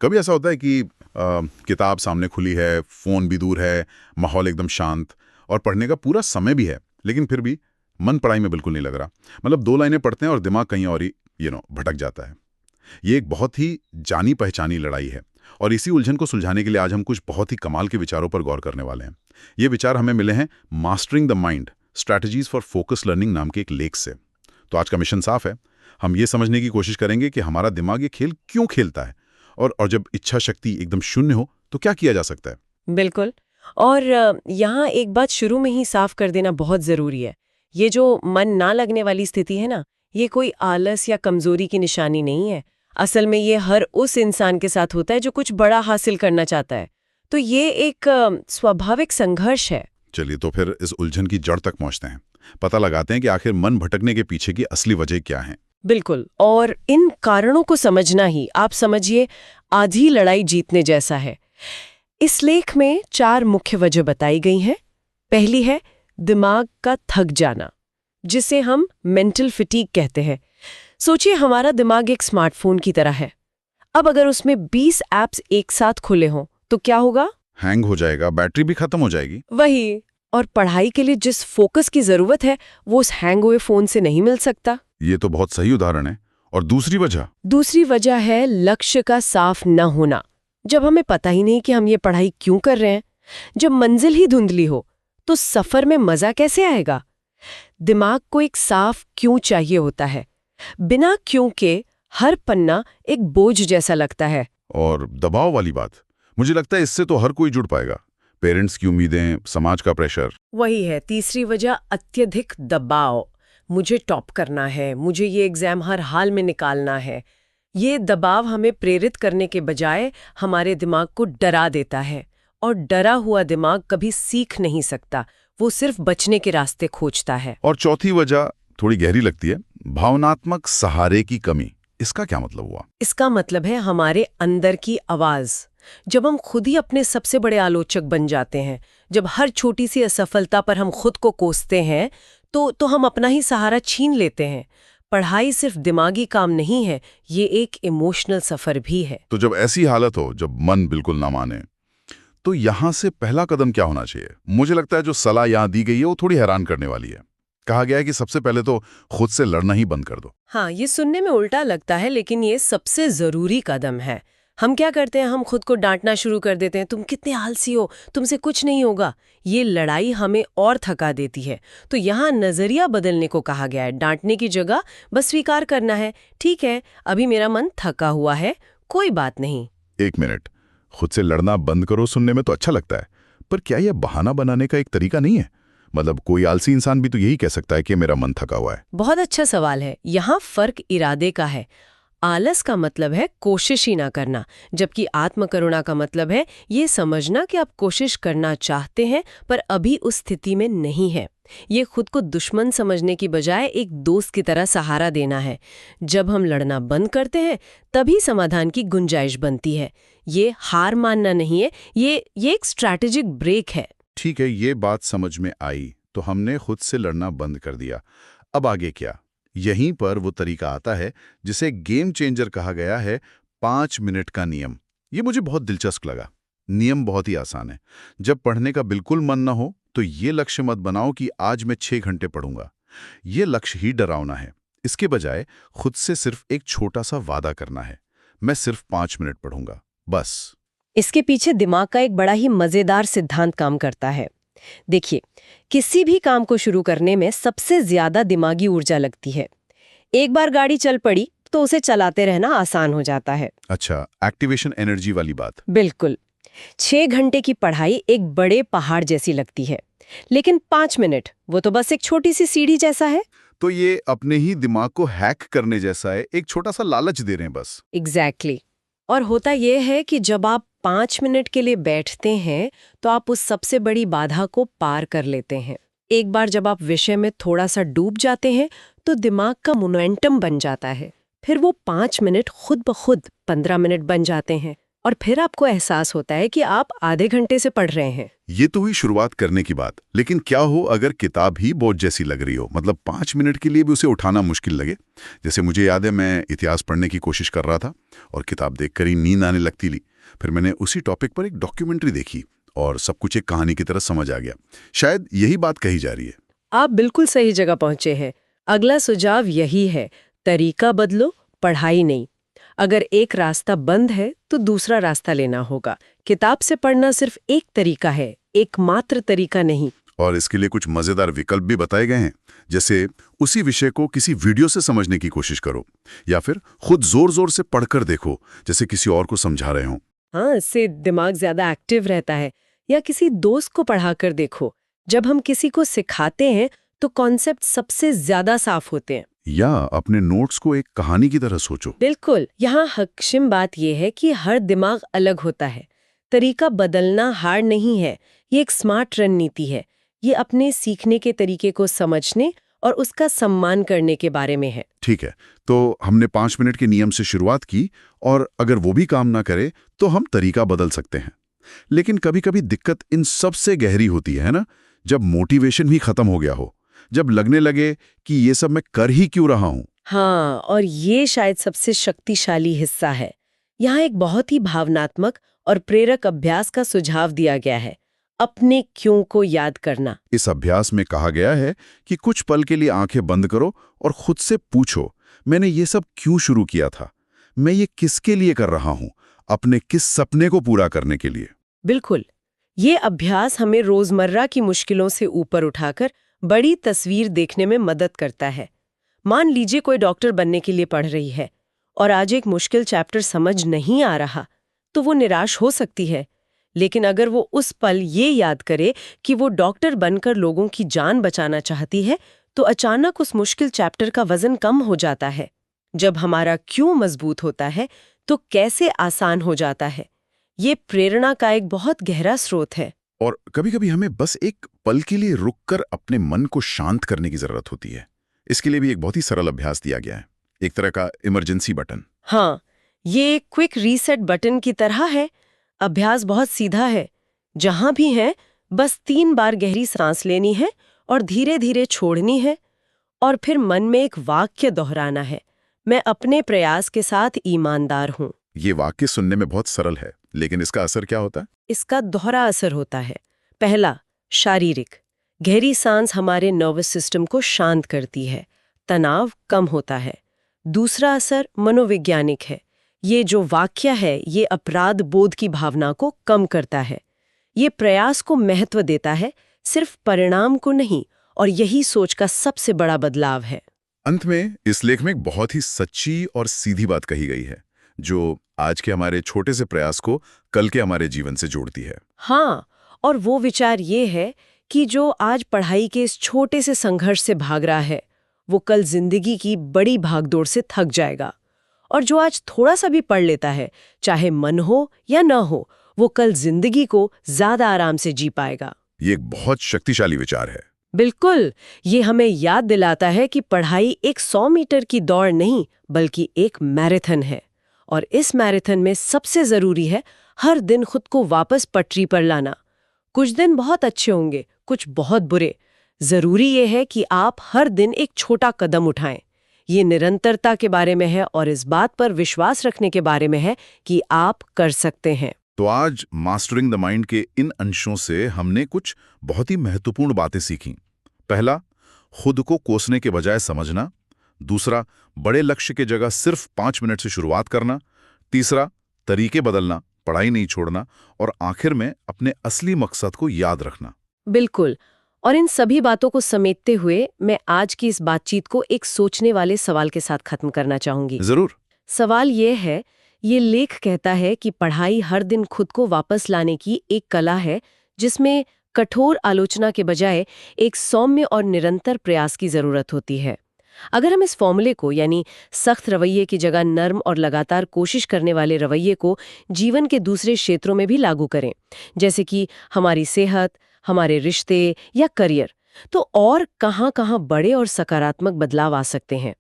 कभी ऐसा होता है कि किताब सामने खुली है, फ़ोन भी दूर है, माहौल एकदम शांत और पढ़ने का पूरा समय भी है, लेकिन फिर भी मन पढ़ाई में बिल्कुल नहीं लग रहा। मतलब 2 लाइनें पढ़ते हैं और दिमाग कहीं और ही भटक जाता है। ये एक बहुत ही जानी-पहचानी लड़ाई है और इसी उलझन को सुलझाने के लिए आज हम कुछ बहुत ही कमाल के विचारों पर गौर करने वाले हैं। ये विचार हमें मिले हैं mastering the mind strategies for focus learning नाम के एक लेख से। तो आज का मिशन साफ है। हम ये समझने की कोशिश करेंगे कि हमारा दिमाग ये खेल क्यों खेलता है और जब इच्छा शक्ति एकदम शून्य हो तो क्या किया जा सकता है। बिल्कुल। और यहाँ एक बात शुरू में ही साफ कर देना बहुत ज़रूरी है। ये जो मन ना लगने वाली स्थिति है ना, ये कोई आलस या कमज़ोरी की निशानी नहीं है। असल में ये हर उस इंसान के साथ होता है जो कुछ बड़ा हासिल करना चाहता है। तो ये एक स्वाभाविक संघर्ष है। चलिए तो फिर इस उलझन की जड़ तक पहुंचते हैं, पता लगाते हैं कि आखिर मन भटकने के पीछे की असली वजह क्या है। बिल्कुल। और इन कारणों को समझना ही, आप समझिए, आधी लड़ाई जीतने जैसा है। इस लेख में 4 मुख्य वजह बताई गई हैं। पहली है दिमाग का थक जाना, जिसे हम मेंटल फटीग कहते हैं। सोचिए, हमारा दिमाग एक स्मार्टफोन की तरह है। अब अगर उसमें 20 ऐप्स एक साथ खुले हों तो क्या होगा? हैंग हो जाएगा, बैटरी भी खत्म हो जाएगी। वही। और पढ़ाई के लिए जिस फोकस की जरूरत है वो उस हैंग हुए फोन से नहीं मिल सकता। ये तो बहुत सही उदाहरण है। और दूसरी वजह है लक्ष्य का साफ न होना। जब हमें पता ही नहीं कि हम ये पढ़ाई क्यों कर रहे हैं, जब मंजिल ही धुंधली हो, तो सफर में मजा कैसे आएगा? दिमाग को एक साफ क्यों चाहिए होता है। बिना क्यों के हर पन्ना एक बोझ जैसा लगता है। और दबाव वाली बात, मुझे लगता है इससे तो हर कोई जुड़ पाएगा। पेरेंट्स की उम्मीदें, समाज का प्रेशर। वही है तीसरी वजह, अत्यधिक दबाव। मुझे टॉप करना है, मुझे ये एग्जाम हर हाल में निकालना है। ये दबाव हमें प्रेरित करने के बजाय हमारे दिमाग को डरा देता है, और डरा हुआ दिमाग कभी सीख नहीं सकता, वो सिर्फ बचने के रास्ते खोजता है। और चौथी वजह थोड़ी गहरी लगती है, भावनात्मक सहारे की कमी। इसका क्या मतलब हुआ? इसका मतलब है हमारे अंदर की आवाज। जब हम खुद ही अपने सबसे बड़े आलोचक बन जाते हैं, जब हर छोटी सी असफलता पर हम खुद को कोसते हैं, तो हम अपना ही सहारा छीन लेते हैं। पढ़ाई सिर्फ दिमागी काम नहीं है, ये एक इमोशनल सफर भी है। तो जब ऐसी हालत हो, जब मन बिल्कुल ना माने, तो यहां से पहला कदम क्या होना चाहिए? मुझे लगता है जो सलाह यहां दी गई है वो थोड़ी हैरान करने वाली है। कहा गया है कि सबसे पहले तो खुद से लड़ना ही बंद कर दो। हाँ, ये सुनने में उल्टा लगता है, लेकिन ये सबसे जरूरी कदम है। हम क्या करते हैं, हम खुद को डांटना शुरू कर देते हैं, तुम कितने आलसी हो, तुमसे कुछ नहीं होगा। ये लड़ाई हमें और थका देती है। तो यहाँ नजरिया बदलने को कहा गया है। डांटने की जगह बस स्वीकार करना है, ठीक है, अभी मेरा मन थका हुआ है, कोई बात नहीं। 1 मिनट, खुद से लड़ना बंद करो सुनने में तो अच्छा लगता है, पर क्या यह बहाना बनाने का एक तरीका नहीं है? मतलब कोई आलसी इंसान भी तो यही कह सकता है कि मेरा मन थका हुआ है। बहुत अच्छा सवाल है। यहाँ फर्क इरादे का है। आलस का मतलब है कोशिश ही ना करना, जबकि आत्मकरुणा का मतलब है ये समझना कि आप कोशिश करना चाहते हैं पर अभी उस स्थिति में नहीं है। ये खुद को दुश्मन समझने की बजाय एक दोस्त की तरह सहारा देना है। जब हम लड़ना बंद करते हैं तभी समाधान की गुंजाइश बनती है। ये हार मानना नहीं है, ये एक स्ट्रैटेजिक ब्रेक है। ठीक है, ये बात समझ में आई। तो हमने खुद से लड़ना बंद कर दिया, अब आगे क्या? यहीं पर वो तरीका आता है जिसे गेम चेंजर कहा गया है, 5 मिनट का नियम। ये मुझे बहुत दिलचस्प लगा। नियम बहुत ही आसान है। जब पढ़ने का बिल्कुल मन ना हो तो ये लक्ष्य मत बनाओ कि आज मैं 6 घंटे पढ़ूंगा। ये लक्ष्य ही डरावना है। इसके बजाय खुद से सिर्फ एक छोटा सा वादा करना है, मैं सिर्फ 5 मिनट पढ़ूंगा, बस। इसके पीछे दिमाग का एक बड़ा ही मजेदार सिद्धांत काम करता है। देखिए, किसी भी काम को शुरू करने में सबसे ज्यादा दिमागी ऊर्जा लगती है। एक बार गाड़ी चल पड़ी तो उसे चलाते रहना आसान हो जाता है। अच्छा, एक्टिवेशन एनर्जी वाली बात। बिल्कुल। 6 घंटे की पढ़ाई एक बड़े पहाड़ जैसी लगती है, लेकिन 5 मिनट वो तो बस एक छोटी सी सीढ़ी जैसा है। तो ये अपने ही दिमाग को हैक करने जैसा है, एक छोटा सा लालच दे रहे हैं बस। एग्जैक्टली। और होता यह है कि जब आप 5 मिनट के लिए बैठते हैं तो आप उस सबसे बड़ी बाधा को पार कर लेते हैं। एक बार जब आप विषय में थोड़ा सा डूब जाते हैं तो दिमाग का मोमेंटम बन जाता है। फिर वो 5 मिनट खुद ब खुद 15 मिनट बन जाते हैं। और फिर आपको एहसास होता है कि आप आधे घंटे से पढ़ रहे हैं। ये तो हुई शुरुआत करने की बात, लेकिन क्या हो अगर किताब ही बोझ जैसी लग रही हो, मतलब 5 मिनट के लिए भी उसे उठाना मुश्किल लगे। जैसे मुझे याद है, मैं इतिहास पढ़ने की कोशिश कर रहा था और किताब देखकर ही नींद आने लगती ली। फिर मैंने उसी टॉपिक पर एक डॉक्यूमेंट्री देखी और सब कुछ एक कहानी की तरह समझ आ गया। शायद यही बात कही जा रही है। आप बिल्कुल सही जगह पहुंचे हैं। अगला सुझाव यही है, तरीका बदलो, पढ़ाई नहीं। अगर एक रास्ता बंद है तो दूसरा रास्ता लेना होगा। किताब से पढ़ना सिर्फ एक तरीका है, एकमात्र तरीका नहीं। और इसके लिए कुछ मजेदार विकल्प भी बताए गए हैं, जैसे उसी विषय को किसी वीडियो से समझने की कोशिश करो, या फिर खुद जोर जोर से पढ़कर देखो, जैसे किसी और को समझा रहे हो। हाँ, इससे दिमाग ज्यादा एक्टिव रहता है। या किसी दोस्त को पढ़ाकर देखो। जब हम किसी को सिखाते हैं तो कॉन्सेप्ट सबसे ज्यादा साफ होते हैं। या अपने नोट्स को एक कहानी की तरह सोचो। बिल्कुल। यहाँ हकीम बात यह है कि हर दिमाग अलग होता है। तरीका बदलना हार नहीं है, ये एक स्मार्ट रणनीति है। ये अपने सीखने के तरीके को समझने और उसका सम्मान करने के बारे में है। ठीक है, तो हमने 5 मिनट के नियम से शुरुआत की, और अगर वो भी काम ना करे तो हम तरीका बदल सकते हैं। लेकिन कभी कभी दिक्कत इन सबसे गहरी होती है ना, जब मोटिवेशन भी खत्म हो गया हो, जब लगने लगे कि ये सब मैं कर ही क्यों रहा हूं। हाँ, और ये शायद सबसे शक्तिशाली हिस्सा है। यहाँ एक बहुत ही भावनात्मक और प्रेरक अभ्यास का सुझाव दिया गया है, अपने क्यों को याद करना। इस अभ्यास में कहा गया है कि कुछ पल के लिए आंखें बंद करो और खुद से पूछो, मैंने ये सब क्यों शुरू किया था, मैं ये किसके लिए कर रहा हूं, अपने किस सपने को पूरा करने के लिए। बिल्कुल। ये अभ्यास हमें रोजमर्रा की मुश्किलों से ऊपर उठाकर बड़ी तस्वीर देखने में मदद करता है। मान लीजिए कोई डॉक्टर बनने के लिए पढ़ रही है और आज एक मुश्किल चैप्टर समझ नहीं आ रहा, तो वो निराश हो सकती है। लेकिन अगर वो उस पल ये याद करे कि वो डॉक्टर बनकर लोगों की जान बचाना चाहती है, तो अचानक उस मुश्किल चैप्टर का वजन कम हो जाता है। जब हमारा क्यों मजबूत होता है तो कैसे आसान हो जाता है। ये प्रेरणा का एक बहुत गहरा स्रोत है। और कभी-कभी हमें बस एक पल के लिए रुककर अपने मन को शांत करने की जरूरत होती है। इसके लिए भी एक बहुत ही सरल अभ्यास दिया गया है, एक तरह का इमरजेंसी बटन। हाँ, ये क्विक रीसेट बटन की तरह है। अभ्यास बहुत सीधा है। जहां भी है, बस 3 बार गहरी सांस लेनी है और धीरे धीरे छोड़नी है, और फिर मन में एक वाक्य दोहराना है, मैं अपने प्रयास के साथ ईमानदार हूं। ये वाक्य सुनने में बहुत सरल है, लेकिन इसका असर क्या होता है? इसका दोहरा असर होता है। पहला, शारीरिक। गहरी सांस हमारे नर्वस सिस्टम को शांत करती है, तनाव कम होता है। दूसरा असर मनोवैज्ञानिक है। ये जो वाक्य है, ये अपराध बोध की भावना को कम करता है। ये प्रयास को महत्व देता है, सिर्फ परिणाम को नहीं, और यही सोच का सबसे बड़ा बदलाव है। अंत में इस लेख में एक बहुत ही सच्ची और सीधी बात कही गई है, जो आज के हमारे छोटे से प्रयास को कल के हमारे जीवन से जोड़ती है। हाँ, और वो विचार ये है कि जो आज पढ़ाई के इस छोटे से संघर्ष से भाग रहा है, वो कल जिंदगी की बड़ी भागदौड़ से थक जाएगा। और जो आज थोड़ा सा भी पढ़ लेता है, चाहे मन हो या न हो, वो कल जिंदगी को ज्यादा आराम से जी पाएगा। ये एक बहुत शक्तिशाली विचार है। बिल्कुल। ये हमें याद दिलाता है कि पढ़ाई एक 100 मीटर की दौड़ नहीं, बल्कि एक मैराथन है। और इस मैराथन में सबसे जरूरी है हर दिन खुद को वापस पटरी पर लाना। कुछ दिन बहुत अच्छे होंगे, कुछ बहुत बुरे। जरूरी ये है कि आप हर दिन एक छोटा कदम उठाएं। ये निरंतरता के बारे में है और इस बात पर विश्वास रखने के बारे में है कि आप कर सकते हैं। तो आज मास्टरिंग द माइंड के इन अंशों से हमने कुछ बहुत ही महत्वपूर्ण बातें सीखी। पहला, खुद को कोसने के बजाय समझना। दूसरा, बड़े लक्ष्य के जगह सिर्फ 5 मिनट से शुरुआत करना। तीसरा, तरीके बदलना, पढ़ाई नहीं छोड़ना। और आखिर में अपने असली मकसद को याद रखना। बिल्कुल। और इन सभी बातों को समेटते हुए मैं आज की इस बातचीत को एक सोचने वाले सवाल के साथ खत्म करना चाहूंगी। जरूर। सवाल ये है, ये लेख कहता है कि पढ़ाई हर दिन खुद को वापस लाने की एक कला है, जिसमें कठोर आलोचना के बजाय एक सौम्य और निरंतर प्रयास की जरूरत होती है। अगर हम इस फॉर्मूले को, यानी सख्त रवैये की जगह नर्म और लगातार कोशिश करने वाले रवैये को जीवन के दूसरे क्षेत्रों में भी लागू करें, जैसे कि हमारी सेहत, हमारे रिश्ते या करियर, तो और कहां-कहां बड़े और सकारात्मक बदलाव आ सकते हैं।